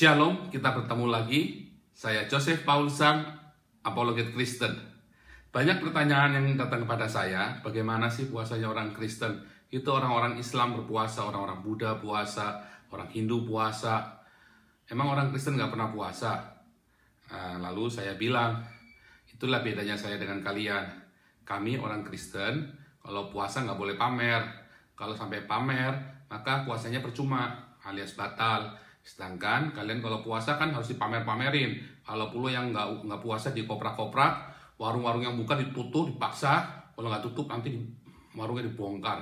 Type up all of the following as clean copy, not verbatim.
Shalom, kita bertemu lagi. Saya Joseph Paulsan, Apologet Kristen. Banyak pertanyaan yang datang kepada saya, bagaimana sih puasanya orang Kristen? Itu orang-orang Islam berpuasa, orang-orang Buddha puasa, orang Hindu puasa. Emang orang Kristen nggak pernah puasa? Lalu saya bilang, itulah bedanya saya dengan kalian. Kami orang Kristen, kalau puasa nggak boleh pamer. Kalau sampai pamer, maka puasanya percuma, alias batal. Sedangkan kalian kalau puasa kan harus dipamer-pamerin. Kalau perlu yang nggak puasa dikoprak-koprak, warung-warung yang buka ditutup, dipaksa. Kalau nggak tutup nanti warungnya dibongkar.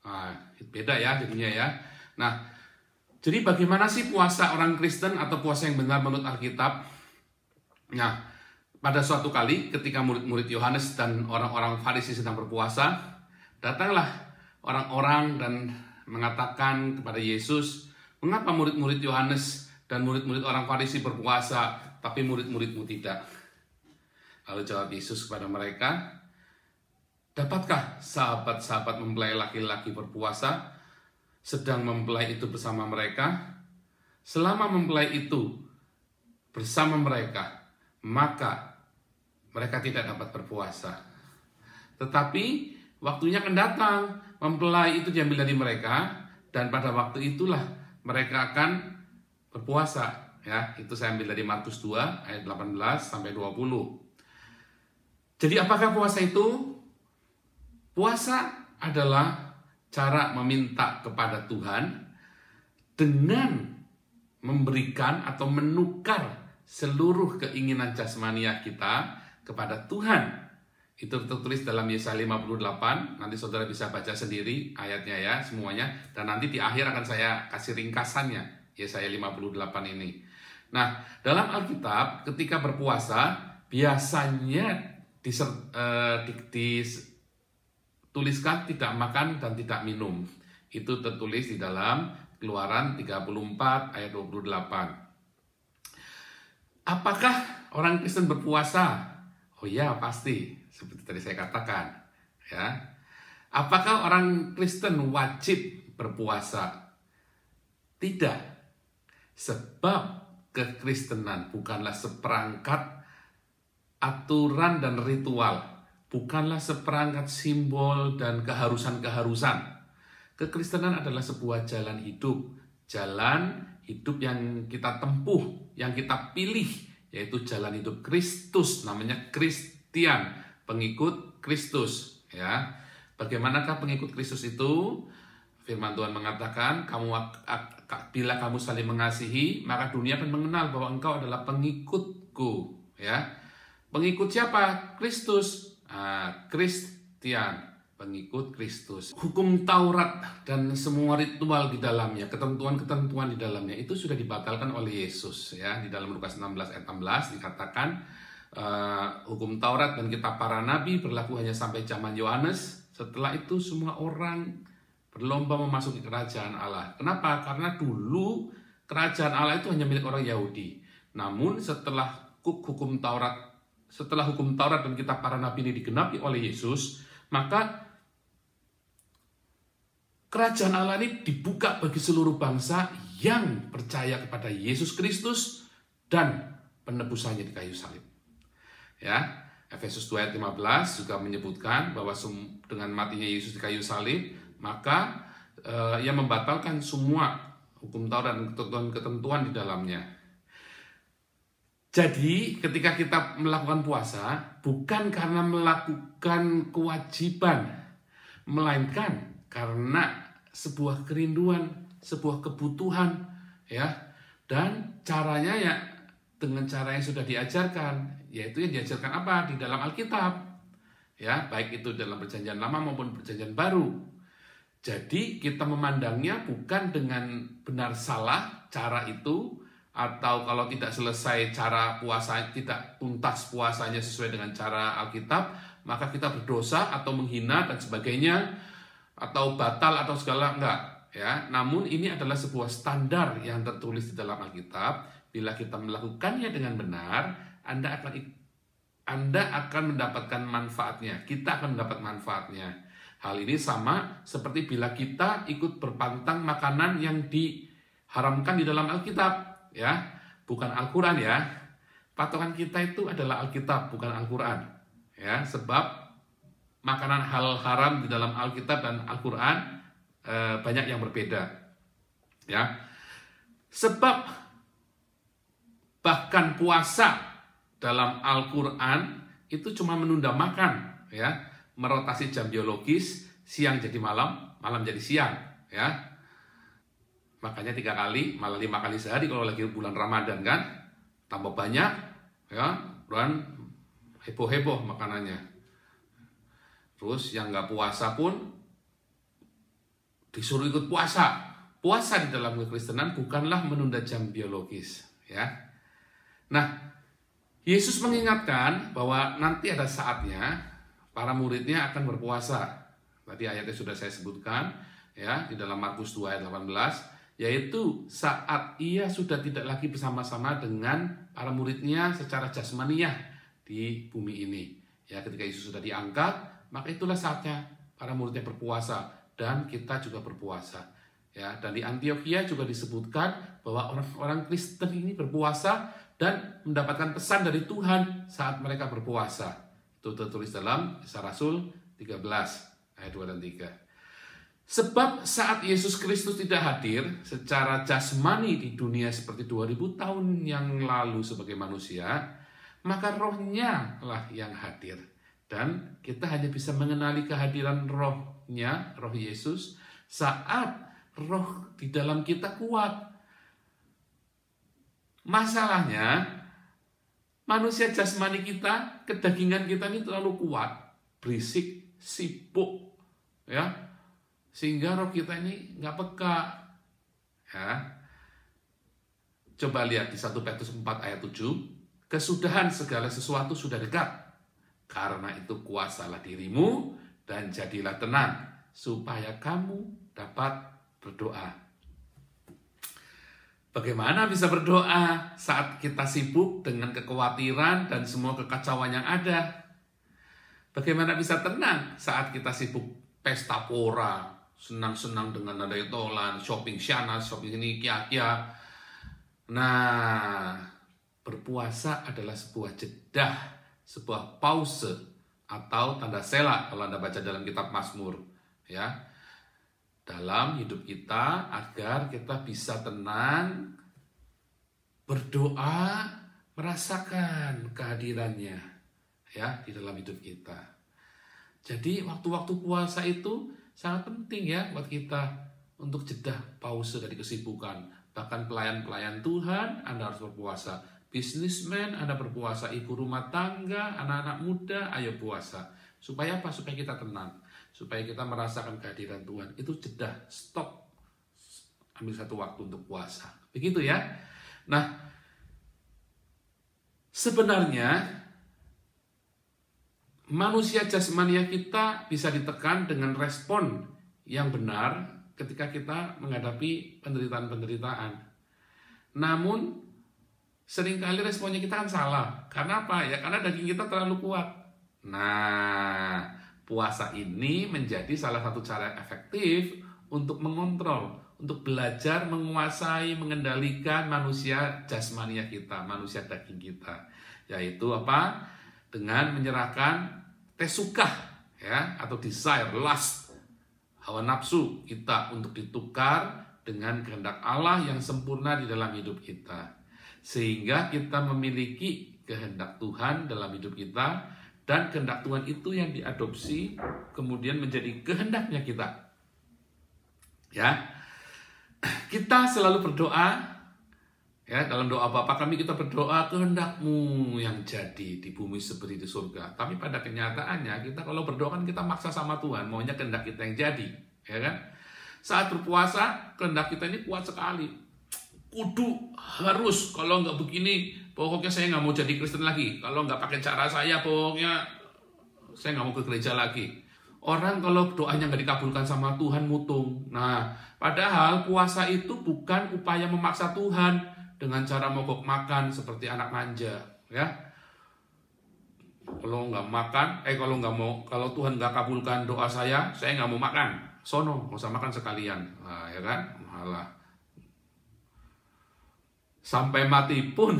Nah, beda ya jadinya ya. Nah, jadi bagaimana sih puasa orang Kristen atau puasa yang benar menurut Alkitab? Nah, pada suatu kali ketika murid-murid Yohanes dan orang-orang Farisi sedang berpuasa, datanglah orang-orang dan mengatakan kepada Yesus, mengapa murid-murid Yohanes dan murid-murid orang Farisi berpuasa, tapi murid-muridmu tidak? Lalu jawab Yesus kepada mereka, dapatkah sahabat-sahabat mempelai laki-laki berpuasa, sedang mempelai itu bersama mereka? Selama mempelai itu bersama mereka, maka mereka tidak dapat berpuasa. Tetapi waktunya akan datang, mempelai itu diambil dari mereka, dan pada waktu itulah mereka akan berpuasa. Ya, itu saya ambil dari Markus 2 ayat 18 sampai 20. Jadi apakah puasa itu? Puasa adalah cara meminta kepada Tuhan dengan memberikan atau menukar seluruh keinginan jasmania kita kepada Tuhan. Itu tertulis dalam Yesaya 58, nanti saudara bisa baca sendiri ayatnya ya semuanya, dan nanti di akhir akan saya kasih ringkasannya Yesaya 58 ini. Nah, dalam Alkitab ketika berpuasa biasanya dituliskan tidak makan dan tidak minum. Itu tertulis di dalam Keluaran 34 ayat 28. Apakah orang Kristen berpuasa? Oh ya, pasti. Seperti tadi saya katakan, ya. Apakah orang Kristen wajib berpuasa? Tidak. Sebab kekristenan bukanlah seperangkat aturan dan ritual, bukanlah seperangkat simbol dan keharusan-keharusan. Kekristenan adalah sebuah jalan hidup yang kita tempuh, yang kita pilih, yaitu jalan hidup Kristus, namanya Kristian. Pengikut Kristus, ya. Bagaimanakah pengikut Kristus itu? Firman Tuhan mengatakan, bila kamu saling mengasihi, maka dunia akan mengenal bahwa engkau adalah pengikutku, ya. Pengikut siapa? Kristus. Kristian, pengikut Kristus. Hukum Taurat dan semua ritual di dalamnya, ketentuan-ketentuan di dalamnya itu sudah dibatalkan oleh Yesus, ya. Di dalam Lukas 16 ayat 16 dikatakan, hukum Taurat dan kitab para nabi berlaku hanya sampai zaman Yohanes. Setelah itu semua orang berlomba memasuki kerajaan Allah. Kenapa? Karena dulu kerajaan Allah itu hanya milik orang Yahudi. Namun setelah hukum Taurat dan kitab para nabi ini digenapi oleh Yesus, maka kerajaan Allah ini dibuka bagi seluruh bangsa yang percaya kepada Yesus Kristus dan penebusannya di kayu salib. Ya, Efesus 2 ayat 15 juga menyebutkan bahwa dengan matinya Yesus di kayu salib, maka ia membatalkan semua hukum Taurat dan ketentuan di dalamnya. Jadi, ketika kita melakukan puasa, bukan karena melakukan kewajiban, melainkan karena sebuah kerinduan, sebuah kebutuhan, ya. Dan caranya ya dengan cara yang sudah diajarkan, yaitu yang diajarkan apa? Di dalam Alkitab. Ya, baik itu dalam Perjanjian Lama maupun Perjanjian Baru. Jadi kita memandangnya bukan dengan benar salah cara itu, atau kalau tidak selesai cara puasa, tidak tuntas puasanya sesuai dengan cara Alkitab, maka kita berdosa atau menghina dan sebagainya, atau batal atau segala, enggak. Ya, namun ini adalah sebuah standar yang tertulis di dalam Alkitab. Bila kita melakukannya dengan benar, Anda akan mendapatkan manfaatnya. Kita akan mendapat manfaatnya. Hal ini sama seperti bila kita ikut berpantang makanan yang diharamkan di dalam Alkitab. ya, bukan Al-Quran ya. Patokan kita itu adalah Alkitab, bukan Al-Quran. Ya, sebab makanan halal haram di dalam Alkitab dan Al-Quran banyak yang berbeda. Ya, sebab bahkan puasa dalam Al-Quran itu cuma menunda makan, ya, merotasi jam biologis, siang jadi malam, malam jadi siang, ya. Makanya 3 kali, malah 5 kali sehari kalau lagi bulan Ramadan kan, tambah banyak, ya, dan heboh-heboh makanannya. Terus yang nggak puasa pun disuruh ikut puasa. Puasa di dalam kekristenan bukanlah menunda jam biologis, ya. Nah, Yesus mengingatkan bahwa nanti ada saatnya para muridnya akan berpuasa. Tadi ayatnya sudah saya sebutkan, ya, di dalam Markus 2 ayat 18, yaitu saat ia sudah tidak lagi bersama-sama dengan para muridnya secara jasmaniah di bumi ini. Ya, ketika Yesus sudah diangkat, maka itulah saatnya para muridnya berpuasa dan kita juga berpuasa. Ya, dan di Antiokhia juga disebutkan bahwa orang-orang Kristen ini berpuasa dan mendapatkan pesan dari Tuhan saat mereka berpuasa. Itu tertulis dalam Kisah Rasul 13 ayat 2 dan 3. Sebab saat Yesus Kristus tidak hadir secara jasmani di dunia seperti 2000 tahun yang lalu sebagai manusia, maka rohnya lah yang hadir. Dan kita hanya bisa mengenali kehadiran rohnya, roh Yesus, saat roh di dalam kita kuat. Masalahnya, manusia jasmani kita, kedagingan kita ini terlalu kuat, berisik, sibuk, ya, sehingga roh kita ini nggak peka. Ya. Coba lihat di 1 Petrus 4 ayat 7, kesudahan segala sesuatu sudah dekat. Karena itu kuasalah dirimu dan jadilah tenang, supaya kamu dapat berdoa. Bagaimana bisa berdoa saat kita sibuk dengan kekhawatiran dan semua kekacauan yang ada? Bagaimana bisa tenang saat kita sibuk pesta pora, senang-senang dengan nada tolan, shopping sana, shopping ini, kia-kia. Nah, berpuasa adalah sebuah jedah, sebuah pause atau tanda sela kalau Anda baca dalam kitab Mazmur, ya. Dalam hidup kita agar kita bisa tenang, berdoa, merasakan kehadirannya, ya, di dalam hidup kita. Jadi waktu-waktu puasa itu sangat penting ya buat kita untuk jeda pause dari kesibukan. Bahkan pelayan-pelayan Tuhan, Anda harus berpuasa. Bisnismen, Anda berpuasa. Ibu rumah tangga, anak-anak muda, ayo puasa. Supaya apa? Supaya kita tenang. Supaya kita merasakan kehadiran Tuhan. Itu jeda, stop. Ambil satu waktu untuk puasa. Begitu ya. Nah, sebenarnya manusia jasmania kita bisa ditekan dengan respon yang benar ketika kita menghadapi penderitaan-penderitaan. Namun, seringkali responnya kita kan salah. Karena apa? Ya karena daging kita terlalu kuat. Nah, puasa ini menjadi salah satu cara efektif untuk mengontrol, untuk belajar menguasai, mengendalikan manusia jasmania kita, manusia daging kita. Yaitu apa? Dengan menyerahkan tesukah, ya, atau desire, lust, hawa nafsu kita untuk ditukar dengan kehendak Allah yang sempurna di dalam hidup kita. Sehingga kita memiliki kehendak Tuhan dalam hidup kita, dan kehendak Tuhan itu yang diadopsi kemudian menjadi kehendaknya kita. Ya, kita selalu berdoa, ya, dalam doa Bapa kami kita berdoa kehendak-Mu yang jadi di bumi seperti di surga. Tapi pada kenyataannya kita kalau berdoa kan kita maksa sama Tuhan, maunya kehendak kita yang jadi, ya kan? Saat berpuasa kehendak kita ini kuat sekali. Kudu harus, kalau nggak begini pokoknya saya nggak mau jadi Kristen lagi. Kalau nggak pakai cara saya pokoknya saya nggak mau ke gereja lagi. Orang kalau doanya nggak dikabulkan sama Tuhan mutung. Nah, padahal puasa itu bukan upaya memaksa Tuhan dengan cara mogok makan seperti anak manja, ya. Kalau nggak makan, kalau Tuhan nggak kabulkan doa saya nggak mau makan. Sono, nggak usah makan sekalian, nah, ya kan? Malah. Sampai mati pun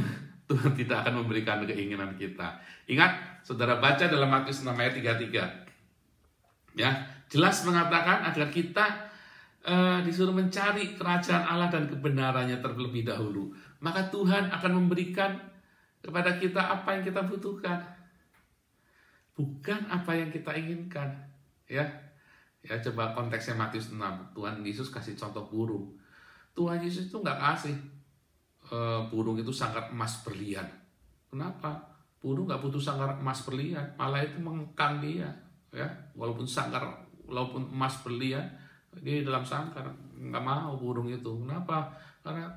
Tuhan tidak akan memberikan keinginan kita. Ingat, saudara baca dalam Matius 6 ayat 33. Ya, jelas mengatakan agar kita disuruh mencari kerajaan Allah dan kebenarannya terlebih dahulu. Maka Tuhan akan memberikan kepada kita apa yang kita butuhkan, bukan apa yang kita inginkan. Ya, coba konteksnya Matius 6. Tuhan Yesus kasih contoh burung. Tuhan Yesus itu nggak kasih burung itu sangkar emas berlian. Kenapa? Burung nggak butuh sangkar emas berlian, malah itu mengekang dia. Ya, walaupun emas berlian, dia dalam sangkar, nggak mau burung itu. Kenapa? Karena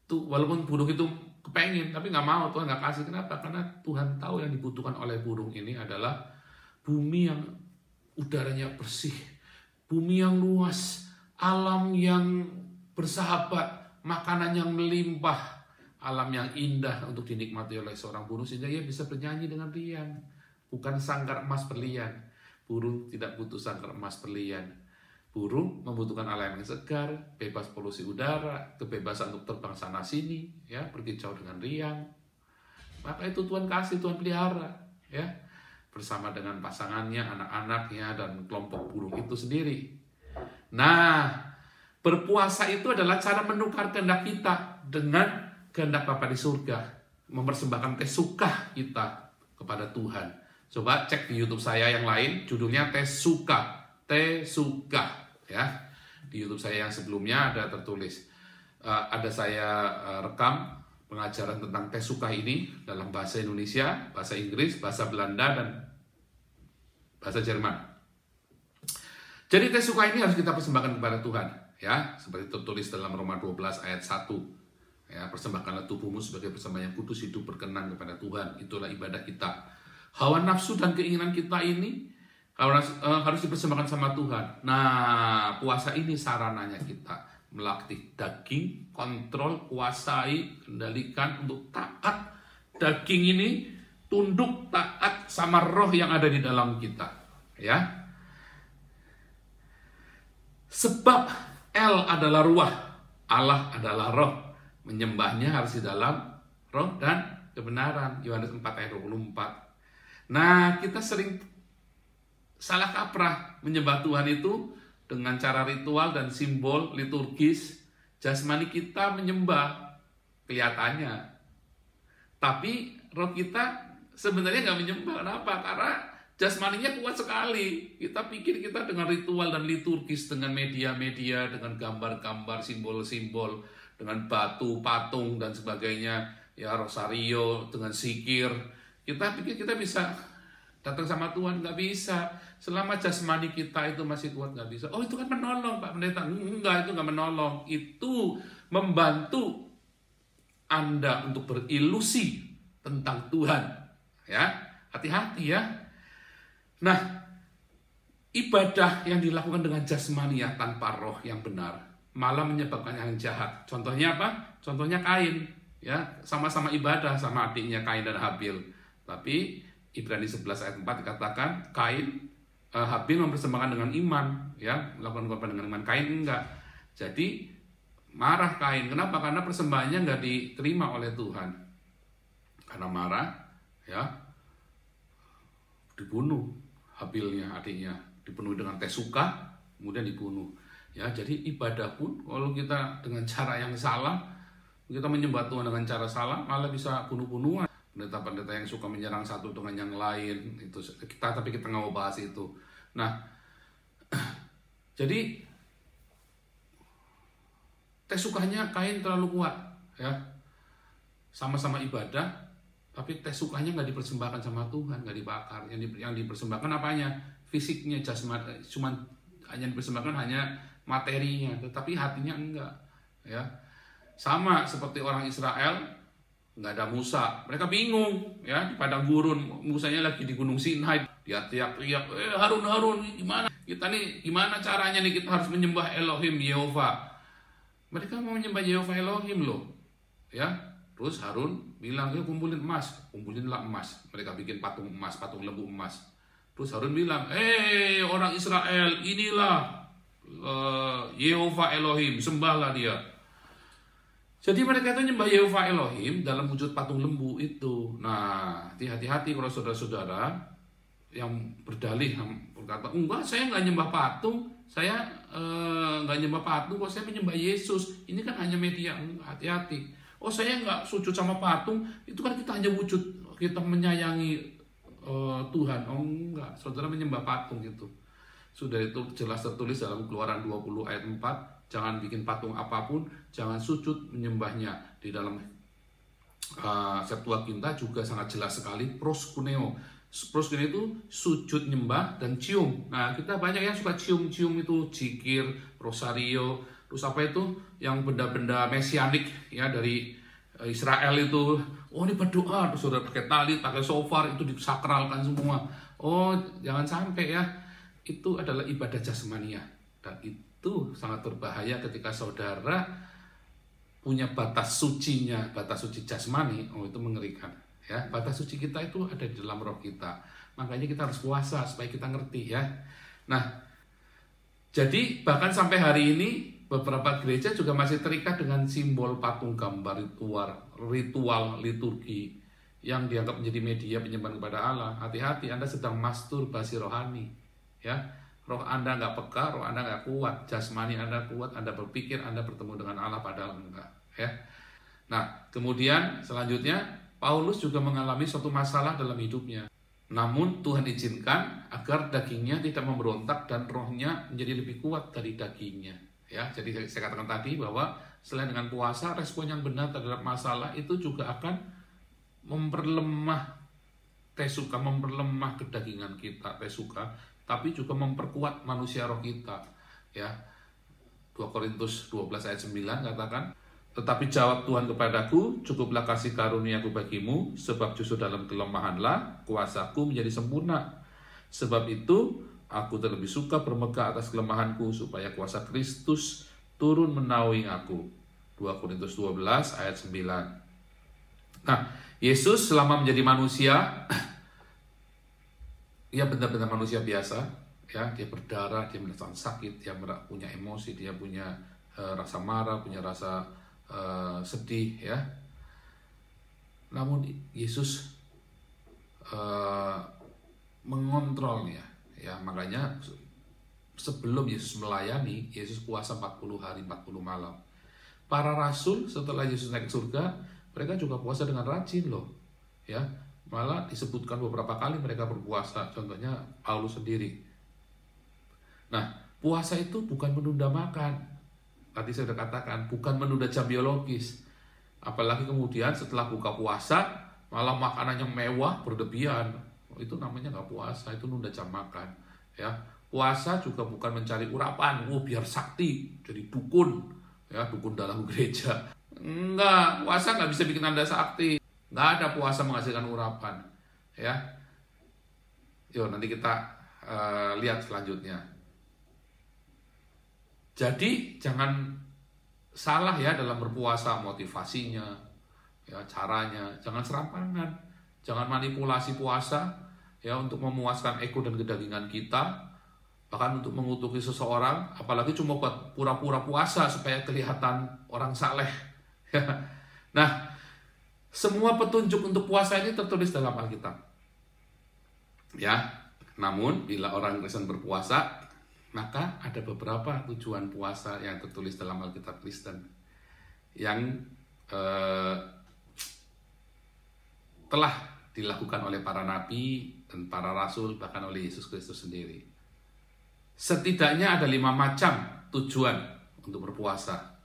walaupun burung itu kepengen, tapi nggak mau, Tuhan nggak kasih. Kenapa? Karena Tuhan tahu yang dibutuhkan oleh burung ini adalah bumi yang udaranya bersih, bumi yang luas, alam yang bersahabat, makanan yang melimpah, alam yang indah untuk dinikmati oleh seorang burung sehingga ia bisa bernyanyi dengan riang. Bukan sangkar emas berlian. Burung tidak butuh sangkar emas berlian. Burung membutuhkan alam yang segar, bebas polusi udara, kebebasan untuk terbang sana sini, ya, pergi jauh dengan riang. Maka itu Tuhan kasih, Tuhan pelihara, ya, bersama dengan pasangannya, anak-anaknya, dan kelompok burung itu sendiri. Nah, berpuasa itu adalah cara menukar kehendak kita dengan kehendak Bapa di surga, mempersembahkan tesukah kita kepada Tuhan. Coba cek di YouTube saya yang lain, judulnya Tesukah. Ya, di YouTube saya yang sebelumnya ada tertulis, ada saya rekam pengajaran tentang Tesukah ini dalam bahasa Indonesia, bahasa Inggris, bahasa Belanda, dan bahasa Jerman. Jadi Tesukah ini harus kita persembahkan kepada Tuhan, ya, seperti tertulis dalam Roma 12 ayat 1. Ya, persembahkanlah tubuhmu sebagai persembahan yang kudus, hidup, berkenan kepada Tuhan. Itulah ibadah kita. Hawa nafsu dan keinginan kita ini harus dipersembahkan sama Tuhan. Nah, puasa ini sarananya kita melatih daging, kontrol, kuasai, kendalikan untuk taat. Daging ini tunduk taat sama roh yang ada di dalam kita, ya. Sebab El adalah ruah, Allah adalah roh. Menyembahnya harus di dalam roh dan kebenaran. Yohanes 4 ayat 24. Nah, kita sering salah kaprah menyembah Tuhan itu dengan cara ritual dan simbol liturgis. Jasmani kita menyembah kelihatannya, tapi roh kita sebenarnya nggak menyembah. Kenapa? Karena jasmaninya kuat sekali. Kita pikir kita dengan ritual dan liturgis, dengan media-media, dengan gambar-gambar, simbol-simbol, dengan batu, patung, dan sebagainya, ya, rosario, dengan zikir, kita pikir kita bisa datang sama Tuhan. Nggak bisa. Selama jasmani kita itu masih kuat, nggak bisa. Oh, itu kan menolong, Pak Pendeta. Enggak, itu nggak menolong. Itu membantu Anda untuk berilusi tentang Tuhan. Ya, hati-hati ya. Nah, ibadah yang dilakukan dengan jasmaniah tanpa roh yang benar malah menyebabkan yang jahat. Contohnya apa? Contohnya Kain. Ya, sama-sama ibadah sama adiknya Kain dan Habil. Tapi Ibrani 11 ayat 4 dikatakan Habil mempersembahkan dengan iman, ya, melakukan korban dengan iman. Kain enggak. Jadi marah Kain. Kenapa? Karena persembahannya enggak diterima oleh Tuhan. Karena marah, ya, dibunuh Habilnya, adiknya, dipenuhi dengan tesukah, kemudian dibunuh. Ya, jadi ibadah pun kalau kita dengan cara yang salah, kita menyembah Tuhan dengan cara salah, malah bisa bunuh-bunuhan. Pendeta-pendeta yang suka menyerang satu dengan yang lain, itu tapi kita nggak mau bahas itu. Nah, jadi tesukahnya Kain terlalu kuat, ya, sama-sama ibadah, tapi tesukahnya nggak dipersembahkan sama Tuhan, nggak dibakar. Yang dipersembahkan apanya? Fisiknya, jasmani, cuman hanya dipersembahkan hanya materinya, tetapi hatinya enggak, ya. Sama seperti orang Israel. Nggak ada Musa, mereka bingung, ya, di padang gurun. Musanya lagi di Gunung Sinai, dia teriak-teriak, Harun, gimana kita nih, gimana caranya nih kita harus menyembah Elohim Yehova. Mereka mau menyembah Yehova Elohim loh, ya. Terus Harun bilang, kumpulin emas, kumpulinlah emas. Mereka bikin patung emas, patung lembu emas. Terus Harun bilang, orang Israel, inilah Yehova Elohim, sembahlah dia. Jadi mereka itu nyembah Yehova Elohim dalam wujud patung lembu itu. Nah, hati-hati kalau saudara-saudara yang berdalih berkata, enggak, saya nggak nyembah patung, saya nggak nyembah patung, kok saya menyembah Yesus. Ini kan hanya media. Hati-hati. Oh, saya nggak sujud sama patung, itu kan kita hanya wujud, kita menyayangi Tuhan. Oh enggak, saudara menyembah patung gitu. Sudah itu jelas tertulis dalam Keluaran 20 ayat 4. Jangan bikin patung apapun, jangan sujud menyembahnya. Di dalam Septuaginta juga sangat jelas sekali proskuneo. Proskuneo itu sujud nyembah dan cium. Nah, kita banyak yang suka cium-cium itu, zikir, rosario, terus apa itu yang benda-benda mesianik ya dari Israel itu. Oh, ini berdoa, terus sudah pakai tali, pakai shofar, itu disakralkan semua. Oh, jangan sampai ya. Itu adalah ibadah jasmania. Dan itu sangat berbahaya ketika saudara punya batas sucinya, batas suci jasmani. Oh, itu mengerikan ya. Batas suci kita itu ada di dalam roh kita. Makanya kita harus puasa supaya kita ngerti ya. Nah, jadi bahkan sampai hari ini beberapa gereja juga masih terikat dengan simbol patung gambar ritual liturgi yang dianggap menjadi media penyembahan kepada Allah. Hati-hati, Anda sedang masturbasi rohani ya. Roh Anda nggak peka, roh Anda nggak kuat, jasmani Anda kuat, Anda berpikir Anda bertemu dengan Allah padahal enggak ya. Nah, kemudian selanjutnya Paulus juga mengalami suatu masalah dalam hidupnya. Namun Tuhan izinkan agar dagingnya tidak memberontak dan rohnya menjadi lebih kuat dari dagingnya ya. Jadi saya katakan tadi bahwa selain dengan puasa, respon yang benar terhadap masalah itu juga akan memperlemah tesuka, memperlemah kedagingan kita, tesuka, tapi juga memperkuat manusia roh kita ya. 2 Korintus 12 ayat 9 katakan, tetapi jawab Tuhan kepadaku, cukuplah kasih karuniaku bagimu, sebab justru dalam kelemahanlah kuasaku menjadi sempurna. Sebab itu aku terlebih suka bermegah atas kelemahanku, supaya kuasa Kristus turun menaungi aku. 2 Korintus 12 ayat 9. Nah, Yesus selama menjadi manusia dia benar-benar manusia biasa ya. Dia berdarah, dia merasakan sakit, dia punya emosi, dia punya rasa marah, punya rasa sedih ya. Namun Yesus mengontrolnya ya. Makanya sebelum Yesus melayani, Yesus puasa 40 hari 40 malam. Para rasul setelah Yesus naik ke surga, mereka juga puasa dengan rajin loh ya. Malah disebutkan beberapa kali mereka berpuasa, contohnya Paulus sendiri. Nah, puasa itu bukan menunda makan. Tadi saya sudah katakan, bukan menunda jam biologis. Apalagi kemudian setelah buka puasa, malah makanan yang mewah, berlebihan. Itu namanya nggak puasa, itu nunda jam makan. Ya, puasa juga bukan mencari urapan, biar sakti, jadi dukun, ya dukun dalam gereja. Enggak, puasa nggak bisa bikin Anda sakti. Nggak ada puasa menghasilkan urapan ya. Yuk nanti kita lihat selanjutnya. Jadi jangan salah ya dalam berpuasa, motivasinya ya, caranya. Jangan serampangan, jangan manipulasi puasa ya untuk memuaskan ego dan kedagingan kita, bahkan untuk mengutuki seseorang, apalagi cuma buat pura-pura puasa supaya kelihatan orang saleh ya. Nah, semua petunjuk untuk puasa ini tertulis dalam Alkitab. Ya, namun bila orang Kristen berpuasa, maka ada beberapa tujuan puasa yang tertulis dalam Alkitab Kristen yang telah dilakukan oleh para nabi dan para rasul, bahkan oleh Yesus Kristus sendiri. Setidaknya ada 5 macam tujuan untuk berpuasa.